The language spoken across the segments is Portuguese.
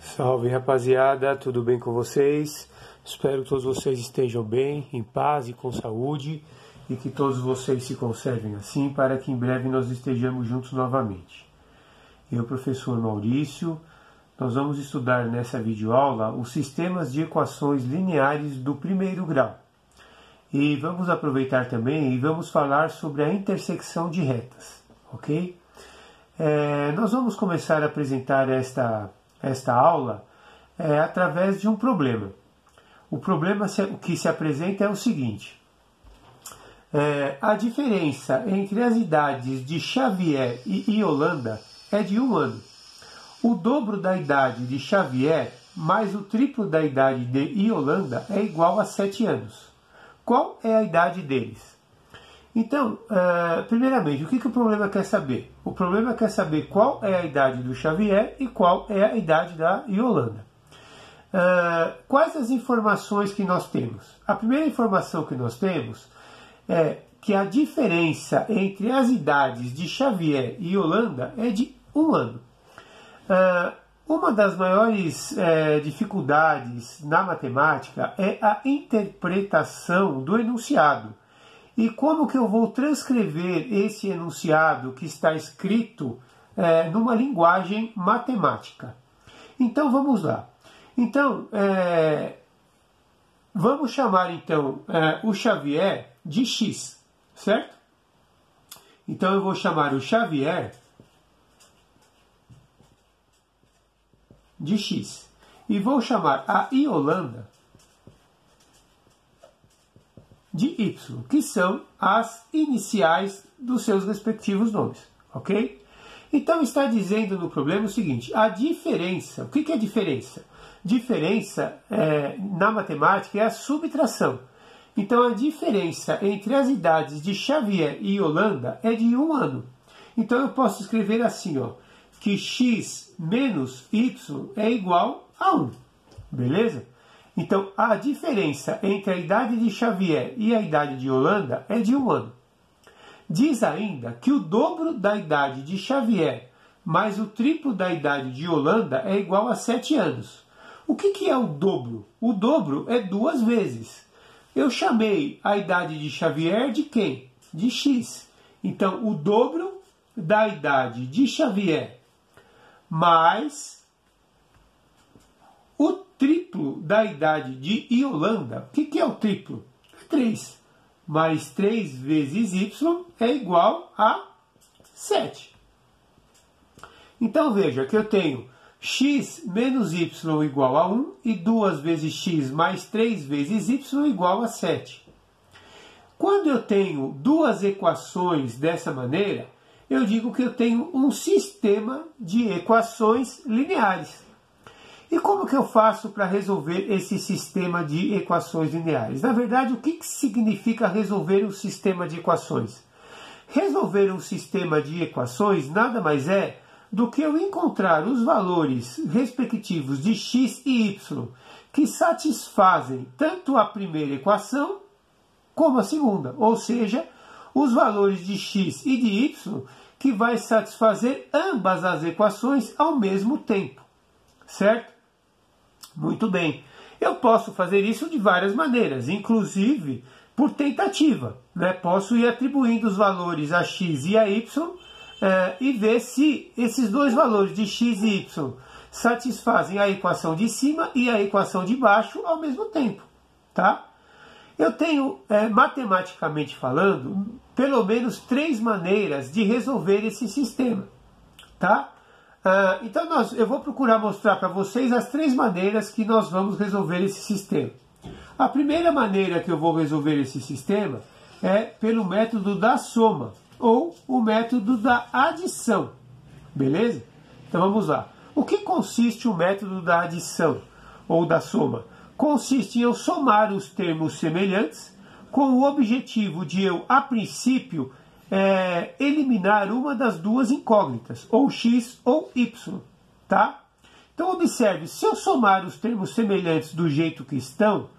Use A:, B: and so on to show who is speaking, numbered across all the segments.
A: Salve rapaziada, tudo bem com vocês? Espero que todos vocês estejam bem, em paz e com saúde e que todos vocês se conservem assim para que em breve nós estejamos juntos novamente. Eu, professor Maurício, nós vamos estudar nessa videoaula os sistemas de equações lineares do primeiro grau. E vamos aproveitar também e vamos falar sobre a intersecção de retas, ok? Nós vamos começar a apresentar esta aula através de um problema. O problema que se apresenta é o seguinte: a diferença entre as idades de Xavier e Yolanda é de 1 ano. O dobro da idade de Xavier mais o triplo da idade de Yolanda é igual a 7 anos. Qual é a idade deles? Então, primeiramente, o que o problema quer saber? O problema quer saber qual é a idade do Xavier e qual é a idade da Yolanda. Quais as informações que nós temos? A primeira informação que nós temos é que a diferença entre as idades de Xavier e Yolanda é de 1 ano. Uma das maiores dificuldades na matemática é a interpretação do enunciado. E como que eu vou transcrever esse enunciado que está escrito numa linguagem matemática? Então vamos lá. Então, vamos chamar então o Xavier de X, certo? Então eu vou chamar o Xavier de X. E vou chamar a Yolanda de Y, que são as iniciais dos seus respectivos nomes, ok? Então está dizendo no problema o seguinte: a diferença, o que é diferença? Diferença na matemática é a subtração. Então a diferença entre as idades de Xavier e Yolanda é de 1 ano. Então eu posso escrever assim, ó, que X menos Y é igual a 1, beleza? Então, a diferença entre a idade de Xavier e a idade de Yolanda é de 1 ano. Diz ainda que o dobro da idade de Xavier mais o triplo da idade de Yolanda é igual a 7 anos. O que é o dobro? O dobro é 2 vezes. Eu chamei a idade de Xavier de quem? De X. Então, o dobro da idade de Xavier mais o triplo da idade de Yolanda. O que é o triplo? É 3. Mais 3 vezes Y é igual a 7. Então veja que eu tenho X menos Y igual a 1 e 2 vezes X mais 3 vezes Y igual a 7. Quando eu tenho duas equações dessa maneira, eu digo que eu tenho um sistema de equações lineares. E como que eu faço para resolver esse sistema de equações lineares? Na verdade, o que significa resolver um sistema de equações? Resolver um sistema de equações nada mais é do que eu encontrar os valores respectivos de x e y que satisfazem tanto a primeira equação como a segunda. Ou seja, os valores de x e de y que vai satisfazer ambas as equações ao mesmo tempo. Certo? Muito bem. Eu posso fazer isso de várias maneiras, inclusive por tentativa. Posso ir atribuindo os valores a x e a y e ver se esses dois valores de x e y satisfazem a equação de cima e a equação de baixo ao mesmo tempo. Tá? Eu tenho, matematicamente falando, pelo menos 3 maneiras de resolver esse sistema. Tá? Então eu vou procurar mostrar para vocês as 3 maneiras que nós vamos resolver esse sistema. A primeira maneira que eu vou resolver esse sistema é pelo método da soma, ou o método da adição. Beleza? Então vamos lá. O que consiste o método da adição, ou da soma? Consiste em eu somar os termos semelhantes com o objetivo de eu, a princípio, eliminar uma das duas incógnitas, ou x ou y, tá? Então observe, se eu somar os termos semelhantes do jeito que estão,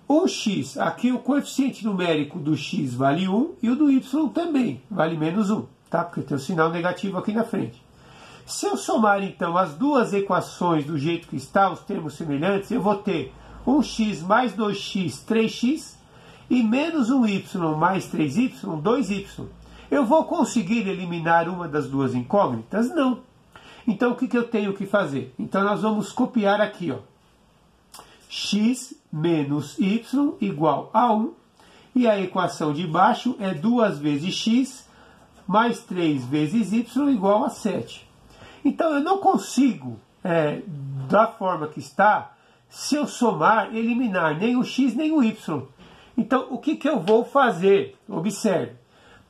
A: o x, aqui o coeficiente numérico do x vale 1 e o do y também vale menos 1, tá? Porque tem um sinal negativo aqui na frente. Se eu somar, então, as duas equações do jeito que está, os termos semelhantes, eu vou ter 1x mais 2x, 3x, e menos 1y mais 3y, 2y. Eu vou conseguir eliminar uma das duas incógnitas? Não. Então, o que eu tenho que fazer? Então, nós vamos copiar aqui, ó. X menos y igual a 1. E a equação de baixo é 2 vezes x mais 3 vezes y igual a 7. Então, eu não consigo, da forma que está, se eu somar, eliminar nem o x nem o y. Então, o que eu vou fazer? Observe.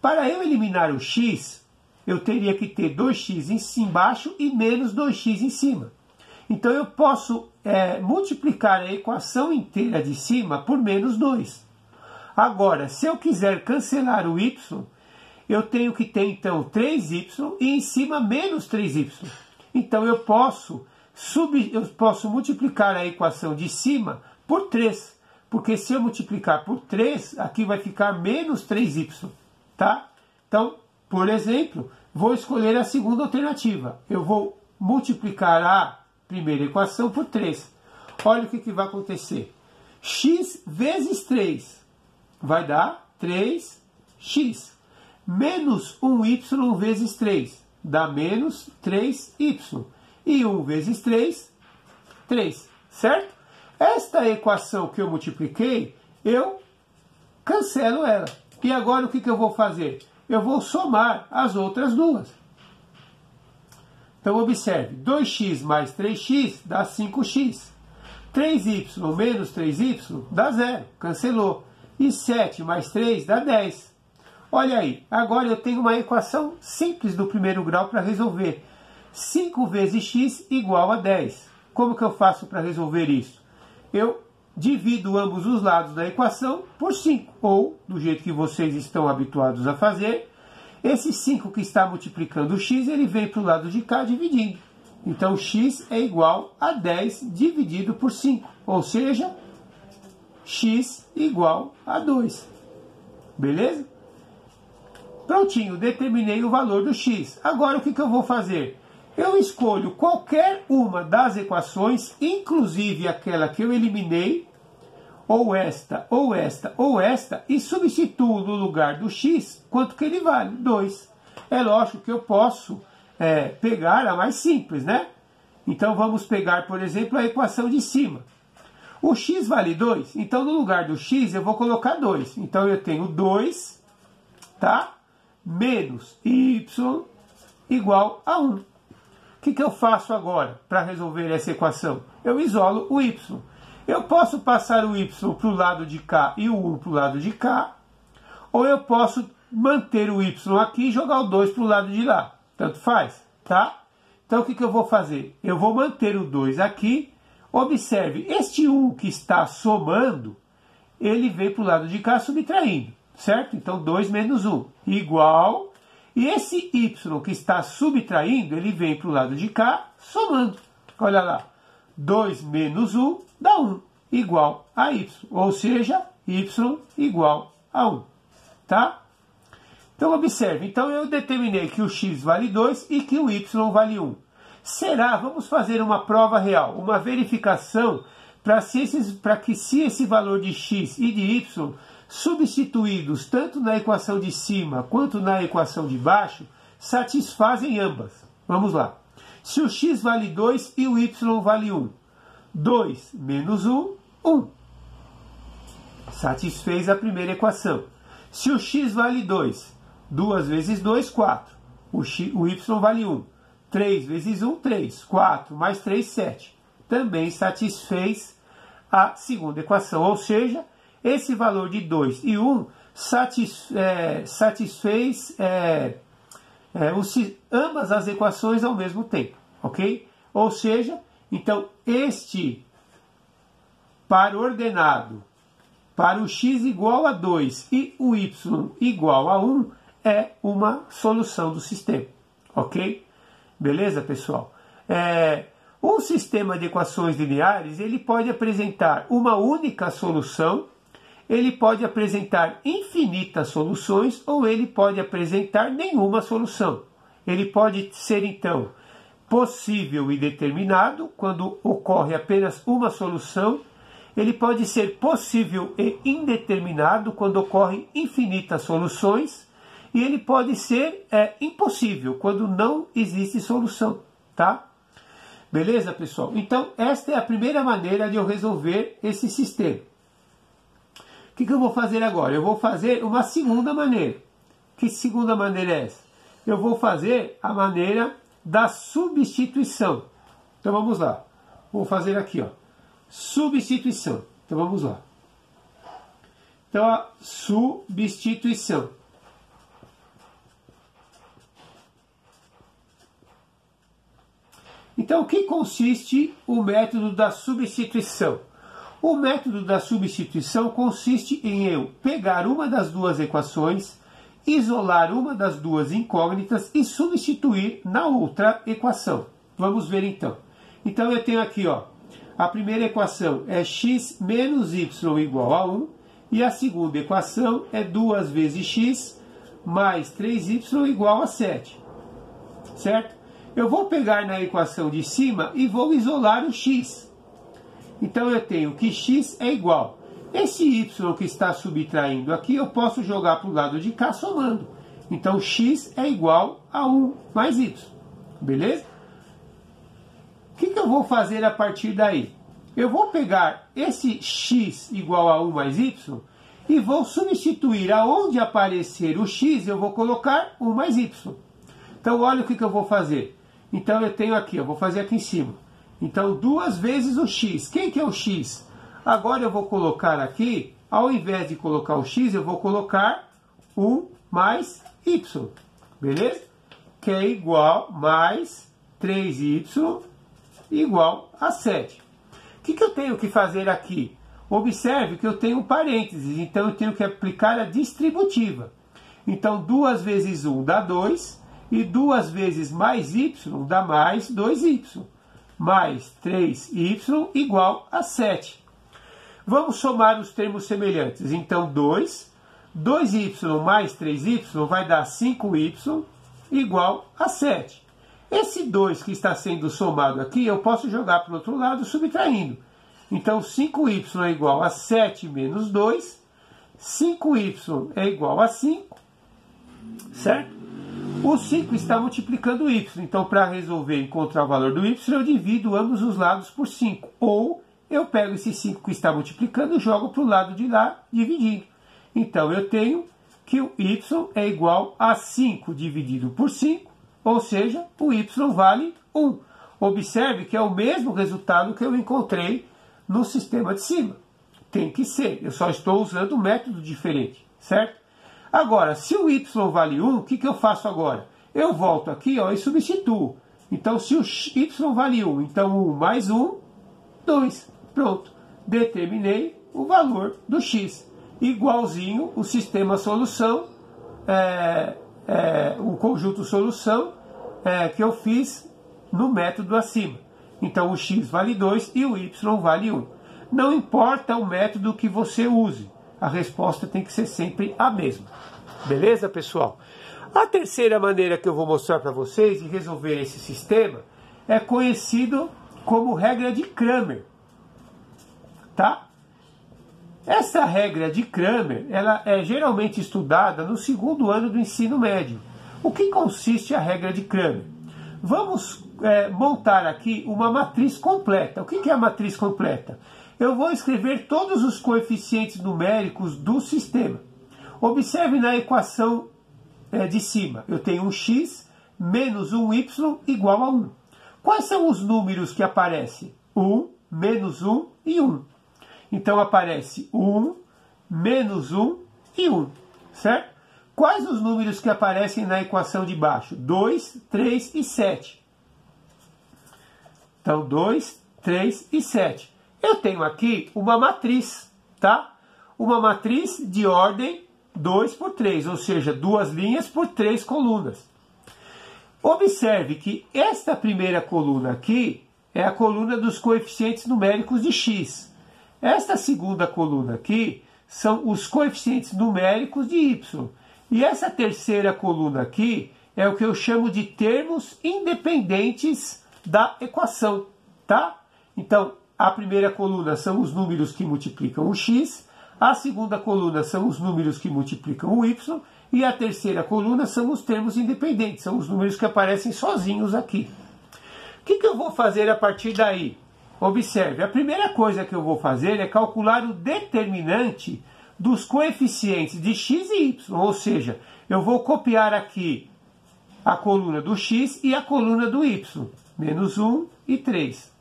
A: Para eu eliminar o x, eu teria que ter 2x embaixo e menos 2x em cima. Então, eu posso multiplicar a equação inteira de cima por menos 2. Agora, se eu quiser cancelar o y, eu tenho que ter, então, 3y e em cima menos 3y. Então, eu posso multiplicar a equação de cima por 3. Porque se eu multiplicar por 3, aqui vai ficar menos 3y. Tá? Então, por exemplo, vou escolher a segunda alternativa. Eu vou multiplicar a primeira equação por 3. Olha o que vai acontecer. X vezes 3 vai dar 3x. Menos 1y vezes 3 dá menos 3y. E 1 vezes 3, 3. Certo? Esta equação que eu multipliquei, eu cancelo ela. E agora o que eu vou fazer? Eu vou somar as outras duas. Então, observe. 2x mais 3x dá 5x. 3y menos 3y dá 0. Cancelou. E 7 mais 3 dá 10. Olha aí. Agora eu tenho uma equação simples do primeiro grau para resolver. 5 vezes x igual a 10. Como que eu faço para resolver isso? Eu divido ambos os lados da equação por 5. Ou, do jeito que vocês estão habituados a fazer, esse 5 que está multiplicando o x, ele vem para o lado de cá dividindo. Então, x é igual a 10 dividido por 5. Ou seja, x igual a 2. Beleza? Prontinho, determinei o valor do x. Agora, o que eu vou fazer? Eu escolho qualquer uma das equações, inclusive aquela que eu eliminei, ou esta, ou esta, ou esta, e substituo no lugar do x, quanto que ele vale? 2. É lógico que eu posso pegar a mais simples, né? Então vamos pegar, por exemplo, a equação de cima. O x vale 2, então no lugar do x eu vou colocar 2. Então eu tenho 2, tá? Menos y igual a 1. O que eu faço agora para resolver essa equação? Eu isolo o y. Eu posso passar o y para o lado de cá e o 1 para o lado de cá, ou eu posso manter o y aqui e jogar o 2 para o lado de lá. Tanto faz, tá? Então o que eu vou fazer? Eu vou manter o 2 aqui. Observe, este 1 que está somando, ele vem para o lado de cá subtraindo, certo? Então 2 menos 1 igual... E esse y que está subtraindo, ele vem para o lado de cá, somando. Olha lá, 2 menos 1 dá 1, igual a y. Ou seja, y igual a 1. Tá? Então, observe. Então, eu determinei que o x vale 2 e que o y vale 1. Será, vamos fazer uma prova real, uma verificação para que se esse valor de x e de y substituídos tanto na equação de cima quanto na equação de baixo, satisfazem ambas. Vamos lá. Se o x vale 2 e o y vale 1, 2 menos 1, 1. Satisfez a primeira equação. Se o x vale 2, 2 vezes 2, 4. O y vale 1. 3 vezes 1, 3. 4 mais 3, 7. Também satisfez a segunda equação, ou seja, esse valor de 2 e 1 satisfez ambas as equações ao mesmo tempo, ok? Ou seja, então este par ordenado para o x igual a 2 e o y igual a 1 é uma solução do sistema, ok? Beleza, pessoal? Um sistema de equações lineares, ele pode apresentar uma única solução, ele pode apresentar infinitas soluções ou ele pode apresentar nenhuma solução. Ele pode ser, então, possível e determinado, quando ocorre apenas uma solução. Ele pode ser possível e indeterminado, quando ocorrem infinitas soluções. E ele pode ser impossível, quando não existe solução, tá? Beleza, pessoal? Então, esta é a primeira maneira de eu resolver esse sistema. O que eu vou fazer agora? Eu vou fazer uma segunda maneira. Que segunda maneira é essa? Eu vou fazer a maneira da substituição. Então, vamos lá. Vou fazer aqui, ó. Substituição. Então, vamos lá. Então, a substituição. Então, o que consiste o método da substituição? O método da substituição consiste em eu pegar uma das duas equações, isolar uma das duas incógnitas e substituir na outra equação. Vamos ver então. Então, eu tenho aqui, ó, a primeira equação é x menos y igual a 1, e a segunda equação é 2 vezes x mais 3y igual a 7. Certo? Eu vou pegar na equação de cima e vou isolar o x. Então eu tenho que x é igual. Esse y que está subtraindo aqui, eu posso jogar para o lado de cá somando. Então x é igual a 1 mais y. Beleza? O que eu vou fazer a partir daí? Eu vou pegar esse x igual a 1 mais y e vou substituir aonde aparecer o x, eu vou colocar 1 mais y. Então olha o que eu vou fazer. Então eu tenho aqui, eu vou fazer aqui em cima. Então 2 vezes o x. Quem que é o x? Agora eu vou colocar aqui, ao invés de colocar o x, eu vou colocar 1 mais y. Beleza? Que é igual mais 3y igual a 7. O que eu tenho que fazer aqui? Observe que eu tenho um parênteses, então eu tenho que aplicar a distributiva. Então 2 vezes 1 dá 2. E 2 vezes mais y dá mais 2y. Mais 3y igual a 7. Vamos somar os termos semelhantes. Então 2y mais 3y vai dar 5y igual a 7. Esse 2 que está sendo somado aqui, eu posso jogar para o outro lado subtraindo. Então 5y é igual a 7 menos 2. 5y é igual a 5. Certo? O 5 está multiplicando o y, então para resolver encontrar o valor do y, eu divido ambos os lados por 5. Ou eu pego esse 5 que está multiplicando e jogo para o lado de lá, dividindo. Então eu tenho que o y é igual a 5 dividido por 5, ou seja, o y vale 1. Observe que é o mesmo resultado que eu encontrei no sistema de cima. Tem que ser, eu só estou usando um método diferente, certo? Agora, se o y vale 1, o que eu faço agora? Eu volto aqui, ó, e substituo. Então, se o y vale 1, então 1 mais 1, 2. Pronto. Determinei o valor do x. Igualzinho o sistema solução, o conjunto solução que eu fiz no método acima. Então, o x vale 2 e o y vale 1. Não importa o método que você use. A resposta tem que ser sempre a mesma. Beleza, pessoal? A terceira maneira que eu vou mostrar para vocês de resolver esse sistema é conhecido como regra de Cramer. Tá? Essa regra de Cramer, ela é geralmente estudada no segundo ano do ensino médio. O que consiste a regra de Cramer? Vamos montar aqui uma matriz completa. O que é a matriz completa? Eu vou escrever todos os coeficientes numéricos do sistema. Observe na equação de cima. Eu tenho um x menos um y igual a 1. Quais são os números que aparecem? 1, menos 1 e 1. Então aparece 1, menos 1 e 1. Certo? Quais os números que aparecem na equação de baixo? 2, 3 e 7. Então 2, 3 e 7. Eu tenho aqui uma matriz, tá? Uma matriz de ordem 2 por 3, ou seja, 2 linhas por 3 colunas. Observe que esta primeira coluna aqui é a coluna dos coeficientes numéricos de x. Esta segunda coluna aqui são os coeficientes numéricos de y. E essa terceira coluna aqui é o que eu chamo de termos independentes da equação, tá? Então, a primeira coluna são os números que multiplicam o x, a segunda coluna são os números que multiplicam o y, e a terceira coluna são os termos independentes, são os números que aparecem sozinhos aqui. O que eu vou fazer a partir daí? Observe, a primeira coisa que eu vou fazer é calcular o determinante dos coeficientes de x e y, ou seja, eu vou copiar aqui a coluna do x e a coluna do y, menos 1 e 3.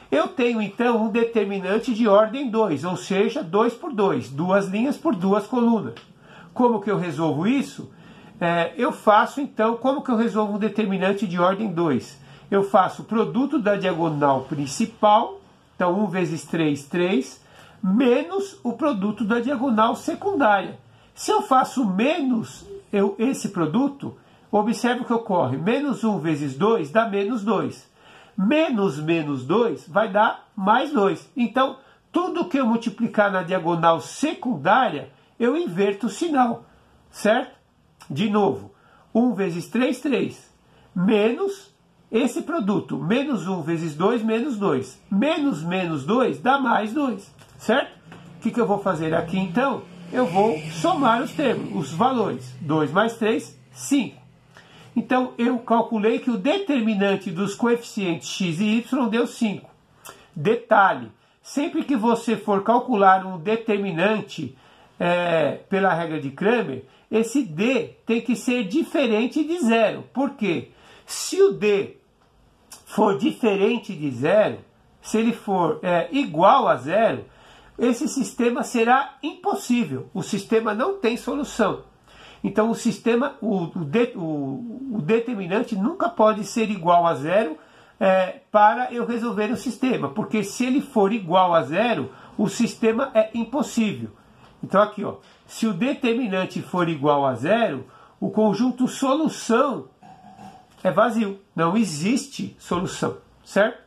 A: Eu tenho então um determinante de ordem 2, ou seja, 2 por 2, duas linhas por duas colunas. Como que eu resolvo isso? Eu faço então, como que eu resolvo um determinante de ordem 2? Eu faço o produto da diagonal principal, então 1 vezes 3, 3, menos o produto da diagonal secundária. Se eu faço menos esse produto, observe o que ocorre. Menos 1 vezes 2 dá menos 2. Menos menos 2 vai dar mais 2. Então, tudo que eu multiplicar na diagonal secundária, eu inverto o sinal, certo? De novo, 1 vezes 3, 3. Menos esse produto, menos 1 vezes 2, menos 2. Menos menos 2 dá mais 2, certo? O que eu vou fazer aqui então? Eu vou somar os termos, os valores. 2 mais 3, 5. Então, eu calculei que o determinante dos coeficientes x e y deu 5. Detalhe, sempre que você for calcular um determinante pela regra de Cramer, esse d tem que ser diferente de zero. Por quê? Se o d for diferente de zero, se ele for igual a zero, esse sistema será impossível. O sistema não tem solução. Então, o sistema, o determinante nunca pode ser igual a zero para eu resolver o sistema. Porque se ele for igual a zero, o sistema é impossível. Então, aqui, ó, se o determinante for igual a zero, o conjunto solução é vazio. Não existe solução, certo?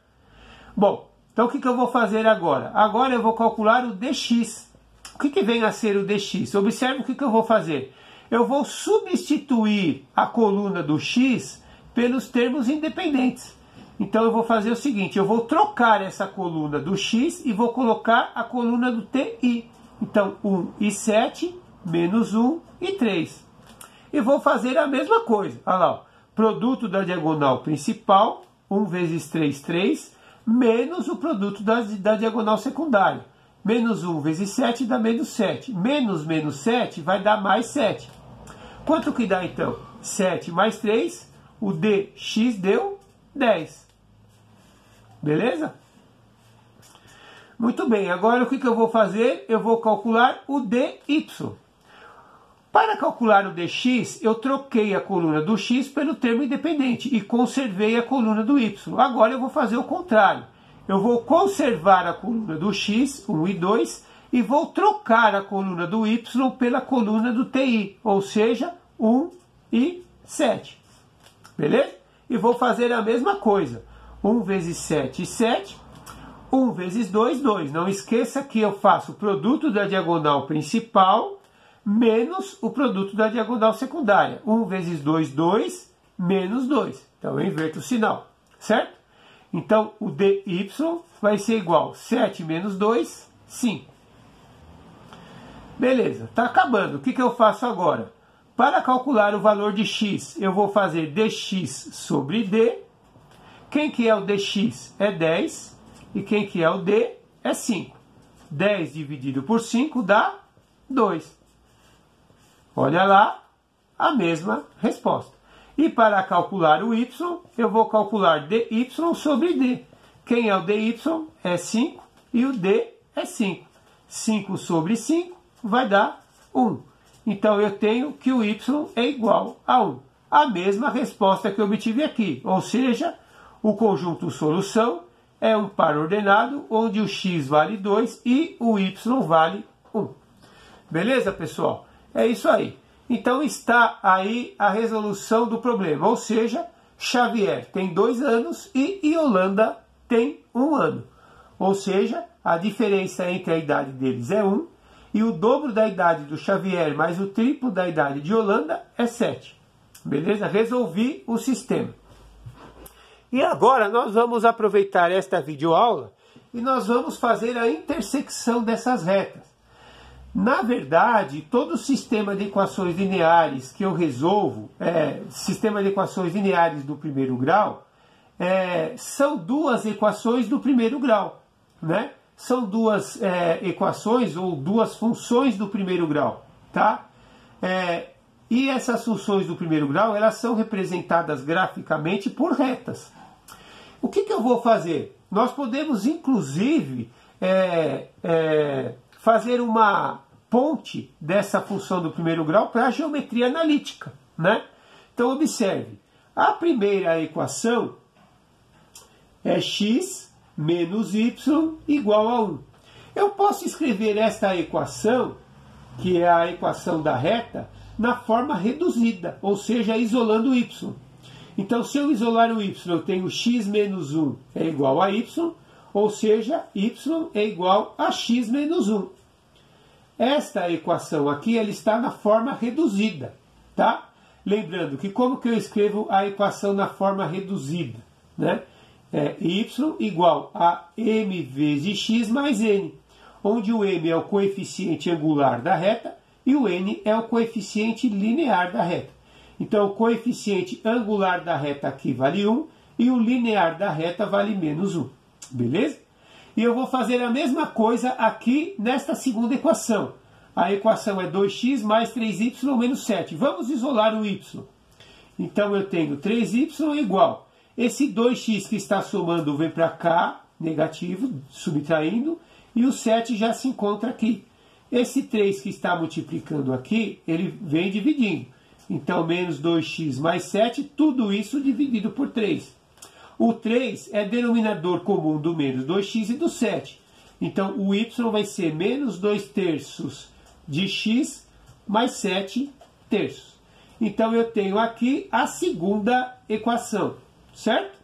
A: Bom, então o que eu vou fazer agora? Agora eu vou calcular o dx. O que vem a ser o dx? Observe o que eu vou fazer. Eu vou substituir a coluna do x pelos termos independentes. Então eu vou fazer o seguinte, eu vou trocar essa coluna do x e vou colocar a coluna do ti. Então 1 e 7, menos 1 e 3. E vou fazer a mesma coisa. Olha lá, ó. Produto da diagonal principal, 1 vezes 3, 3, menos o produto da diagonal secundária. Menos 1 vezes 7 dá menos 7. Menos menos 7 vai dar mais 7. Quanto que dá então? 7 mais 3, o dx deu 10. Beleza? Muito bem, agora o que eu vou fazer? Eu vou calcular o dy. Para calcular o dx, eu troquei a coluna do x pelo termo independente e conservei a coluna do y. Agora eu vou fazer o contrário. Eu vou conservar a coluna do x, 1 e 2, e vou trocar a coluna do y pela coluna do ti, ou seja, 1 e 7. Beleza? E vou fazer a mesma coisa. 1 vezes 7, 7. 1 vezes 2, 2. Não esqueça que eu faço o produto da diagonal principal menos o produto da diagonal secundária. 1 vezes 2, 2, menos 2. Então eu inverto o sinal, certo? Então o dy vai ser igual a 7 menos 2, 5. Beleza, está acabando. O que eu faço agora? Para calcular o valor de x, eu vou fazer dx sobre d. Quem que é o dx? É 10. E quem que é o d? É 5. 10 dividido por 5 dá 2. Olha lá, a mesma resposta. E para calcular o y, eu vou calcular dy sobre d. Quem é o dy? É 5 e o d é 5. 5 sobre 5 vai dar 1. Então eu tenho que o y é igual a 1. A mesma resposta que eu obtive aqui. Ou seja, o conjunto solução é um par ordenado onde o x vale 2 e o y vale 1. Beleza, pessoal? É isso aí. Então está aí a resolução do problema. Ou seja, Xavier tem 2 anos e Yolanda tem 1 ano. Ou seja, a diferença entre a idade deles é 1 e o dobro da idade do Xavier mais o triplo da idade de Yolanda é 7. Beleza? Resolvi o sistema. E agora nós vamos aproveitar esta videoaula e nós vamos fazer a intersecção dessas retas. Na verdade, todo sistema de equações lineares que eu resolvo, sistema de equações lineares do primeiro grau, são duas equações do primeiro grau, né? São duas equações ou duas funções do primeiro grau, tá? E essas funções do primeiro grau, elas são representadas graficamente por retas. O que eu vou fazer? Nós podemos, inclusive, fazer uma ponte dessa função do primeiro grau para a geometria analítica, né? Então, observe. A primeira equação é x menos y igual a 1. Eu posso escrever esta equação, que é a equação da reta, na forma reduzida, ou seja, isolando o y. Então, se eu isolar o y, eu tenho x menos 1 é igual a y, ou seja, y é igual a x menos 1. Esta equação aqui, ela está na forma reduzida, tá? Lembrando que como que eu escrevo a equação na forma reduzida, né? Y igual a m vezes x mais n, onde o m é o coeficiente angular da reta e o n é o coeficiente linear da reta. Então, o coeficiente angular da reta aqui vale 1 e o linear da reta vale menos 1. Beleza? E eu vou fazer a mesma coisa aqui nesta segunda equação. A equação é 2x mais 3y menos 7. Vamos isolar o y. Então, eu tenho 3y igual. Esse 2x que está somando vem para cá, negativo, subtraindo, e o 7 já se encontra aqui. Esse 3 que está multiplicando aqui, ele vem dividindo. Então, menos 2x mais 7, tudo isso dividido por 3. O 3 é denominador comum do menos 2x e do 7. Então, o y vai ser menos 2 terços de x mais 7 terços. Então, eu tenho aqui a segunda equação, certo?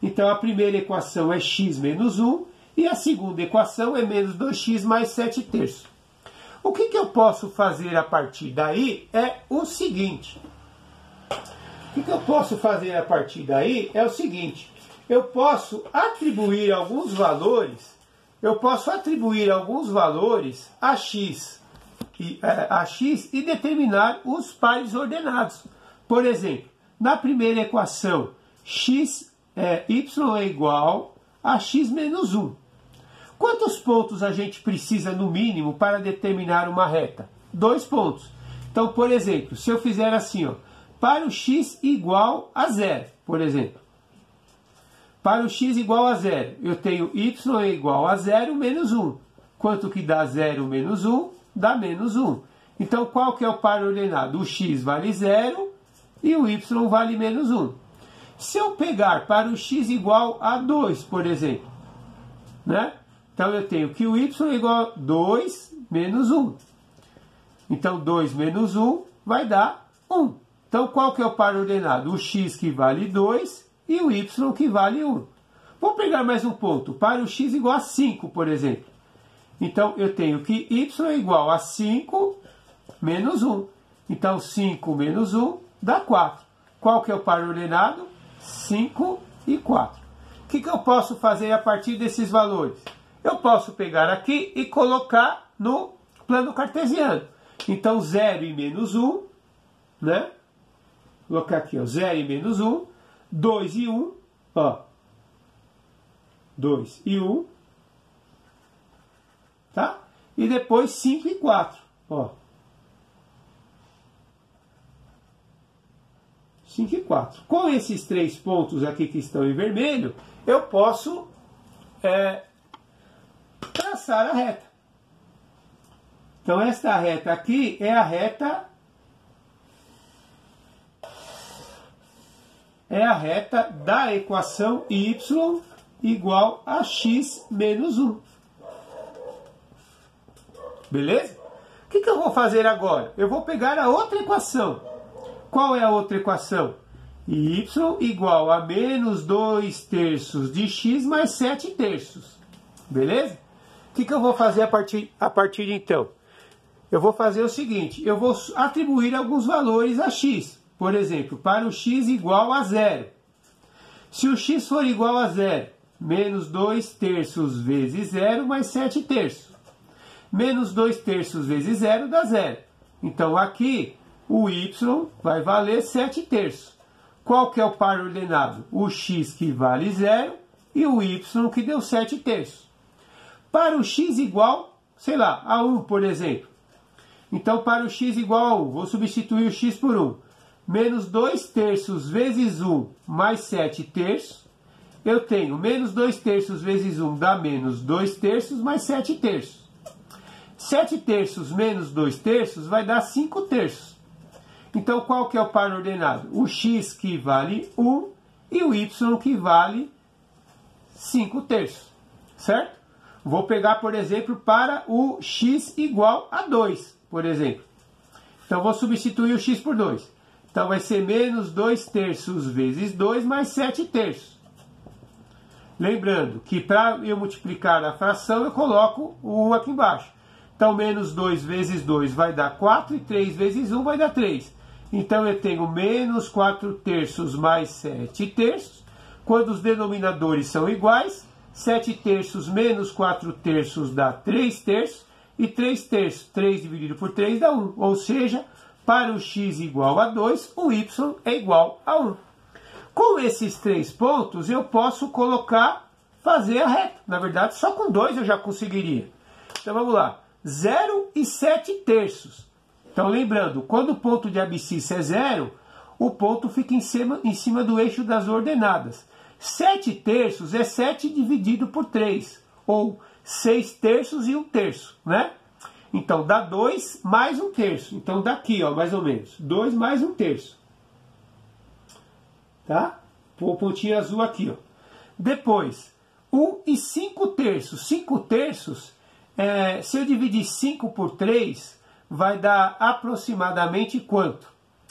A: Então, a primeira equação é x menos 1 e a segunda equação é menos 2x mais 7 terços. O que eu posso fazer a partir daí é o seguinte. Eu posso atribuir alguns valores, a x e determinar os pares ordenados. Por exemplo, na primeira equação, y é igual a x menos 1. Quantos pontos a gente precisa, no mínimo, para determinar uma reta? 2 pontos. Então, por exemplo, se eu fizer assim, ó, para o x igual a 0, por exemplo. Para o x igual a 0, eu tenho y é igual a 0 menos 1. Quanto que dá 0 menos 1? Dá menos 1. Então, qual que é o par ordenado? O x vale 0 e o y vale menos 1. Se eu pegar para o x igual a 2, por exemplo, né? Então, eu tenho que o y é igual a 2 menos 1. Então, 2 menos 1 vai dar 1. Então, qual que é o par ordenado? O x que vale 2 e o y que vale 1. Vou pegar mais um ponto. Para o x igual a 5, por exemplo. Então, eu tenho que y é igual a 5 menos 1. Então, 5 menos 1 dá 4. Qual que é o par ordenado? 5 e 4. O que eu posso fazer a partir desses valores? Eu posso pegar aqui e colocar no plano cartesiano. Então, 0 e menos 1, né? Vou colocar aqui, ó, 0 e menos 1, 2 e 1, ó. 2 e 1, tá? E depois 5 e 4, ó. 5 e 4. Com esses 3 pontos aqui que estão em vermelho, eu posso traçar a reta. Então, esta reta aqui é a reta da equação y igual a x menos 1. Beleza? O que eu vou fazer agora? Eu vou pegar a outra equação. Qual é a outra equação? Y igual a menos 2 terços de x mais 7 terços. Beleza? O que eu vou fazer a partir de então? Eu vou fazer o seguinte, eu vou atribuir alguns valores a x. Por exemplo, para o x igual a 0. Se o x for igual a zero, menos 2 terços vezes zero mais 7 terços. Menos 2 terços vezes zero dá zero. Então aqui o y vai valer 7 terços. Qual que é o par ordenado? O x que vale zero e o y que deu 7 terços. Para o x igual, sei lá, a 1, por exemplo. Então para o x igual a 1, vou substituir o x por 1. Menos 2 terços vezes 1 mais 7 terços. Eu tenho menos 2 terços vezes 1 dá menos 2 terços mais 7 terços. 7 terços menos 2 terços vai dar 5 terços. Então qual que é o par ordenado? O x que vale 1 e o y que vale 5 terços. Certo? Vou pegar, por exemplo, para o x igual a 2, por exemplo. Então vou substituir o x por 2. Então vai ser menos 2 terços vezes 2 mais 7 terços. Lembrando que para eu multiplicar a fração eu coloco o 1 aqui embaixo. Então menos 2 vezes 2 vai dar 4 e 3 vezes 1 vai dar 3. Então eu tenho menos 4 terços mais 7 terços. Quando os denominadores são iguais, 7 terços menos 4 terços dá 3 terços. E 3 terços, 3 dividido por 3 dá 1. Ou seja, para o x igual a 2, o y é igual a 1. Com esses 3 pontos, eu posso fazer a reta. Na verdade, só com 2 eu já conseguiria. Então, vamos lá. 0 e 7 terços. Então, lembrando, quando o ponto de abscissa é 0, o ponto fica em cima do eixo das ordenadas. 7 terços é 7 dividido por 3, ou 6 terços e 1 terço, né? Então, dá 2 mais 1 terço. Então, daqui, ó, mais ou menos. 2 mais 1 terço. Tá? O pontinho azul aqui, ó. Depois, 1 e 5 terços. 5 terços, se eu dividir 5 por 3, vai dar aproximadamente quanto?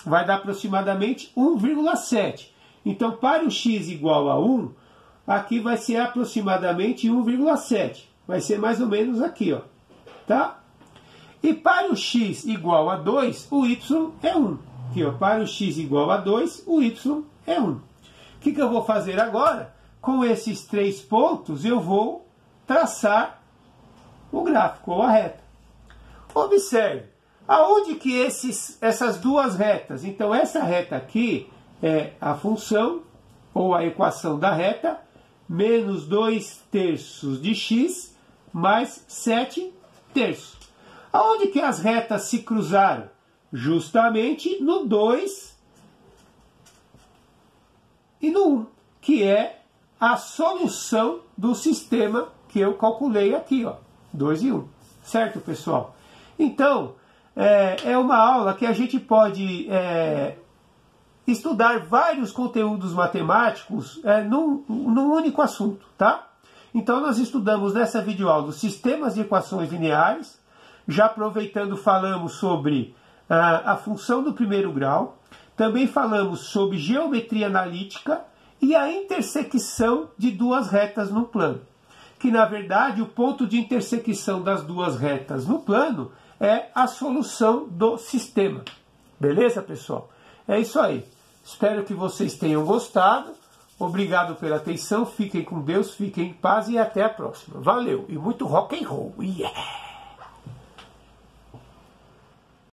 A: Vai dar aproximadamente 1,7. Então, para o x igual a 1, aqui vai ser aproximadamente 1,7. Vai ser mais ou menos aqui, ó. Tá? E para o x igual a 2, o y é 1. Aqui, ó, para o x igual a 2, o y é 1. O que eu vou fazer agora? Com esses 3 pontos, eu vou traçar o gráfico, ou a reta. Observe, aonde que essas duas retas? Então, essa reta aqui é a função, ou a equação da reta, menos 2 terços de x mais 7 terços. Aonde que as retas se cruzaram? Justamente no 2 e no 1, que é a solução do sistema que eu calculei aqui, ó, 2 e 1. Certo, pessoal? Então, é uma aula que a gente pode estudar vários conteúdos matemáticos num único assunto, tá? Então, nós estudamos nessa videoaula os sistemas de equações lineares. Já aproveitando, falamos sobre a função do primeiro grau. Também falamos sobre geometria analítica e a intersecção de duas retas no plano. Que, na verdade, o ponto de intersecção das duas retas no plano é a solução do sistema. Beleza, pessoal? É isso aí. Espero que vocês tenham gostado. Obrigado pela atenção. Fiquem com Deus, fiquem em paz e até a próxima. Valeu! E muito rock and roll! Yeah!